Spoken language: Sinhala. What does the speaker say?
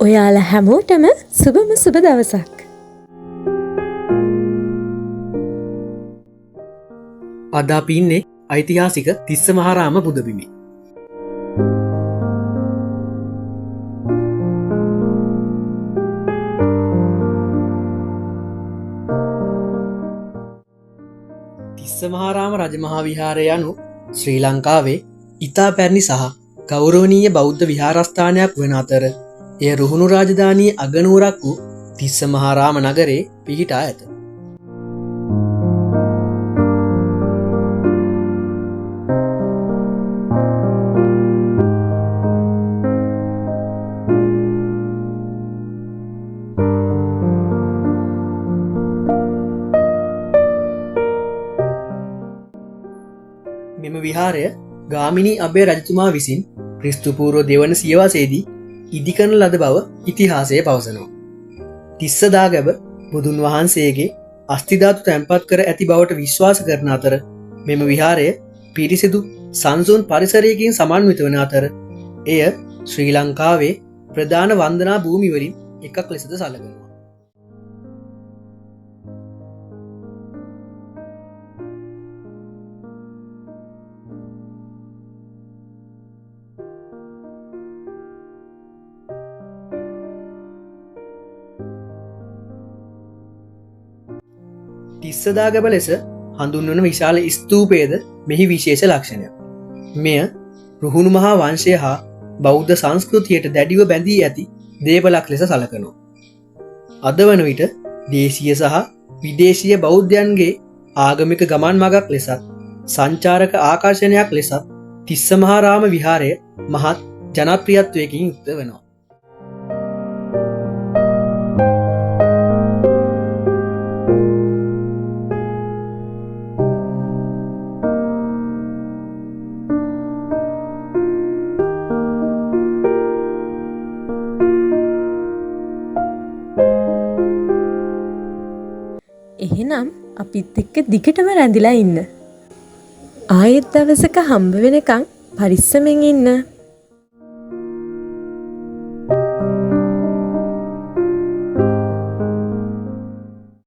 ඔයාලා හැමෝටම සුබම සුබ දවසක්. අද අපි ඉන්නේ ඓතිහාසික තිස්ස මහාරාම පුදබිමේ. තිස්ස මහාරාම රජමහා විහාරය යනු ශ්‍රී ලංකාවේ ඉතා පැරණි සහ ගෞරවනීය බෞද්ධ විහාරස්ථානයක් වන අතර එය රුහුණු රාජධානී අගනුවරක් වූ තිස්ස මහාරාම නගරේ පිහිටා ඇත. මෙම විහාරය ගාමිණී අබේ රජතුමා විසින් ක්‍රිස්තුපූර්ව දෙවන සියවසේදී ඉදිකරන ලද බව ඉතිහාසය පවසනවා. තිස්ස දාගැබ බුදුන් වහන්සේගේ අස්ථිධාතු තැන්පත් කර ඇති බවට විශ්වාස කරන අතර මෙම විහාරය පිරිසිදු සංසුන් පරිසරයකින් සමන්විත වන අතර එය ශ්‍රී ලංකාවේ ප්‍රධාන වන්දනා භූමිවලින් එකක් ලෙසද සැලකෙනවා. තිස්සදාගැබ ලෙස හඳුන්වන විශාල ස්තූපයද මෙහි විශේෂ ලක්ෂණයක්. මෙය රුහුණු මහා වංශය හා බෞද්ධ සංස්කෘතියට දැඩිව බැඳී ඇති දේපලක් ලෙස සලකනවා. අද වන විට දේශීය සහ විදේශීය බෞද්ධයන්ගේ ආගමික ගමන් මගක් ලෙසත් සංචාරක ආකර්ෂණයක් ලෙසත් තිස්ස මහාරාම විහාරය මහත් ජනප්‍රියත්වයකින් යුක්ත වෙනවා. එහෙනම් අපිත් එක්ක දිගටම රැඳිලා ඉන්න. ආයෙත් දවසක හම්බ වෙනකන් පරිස්සමෙන් ඉන්න.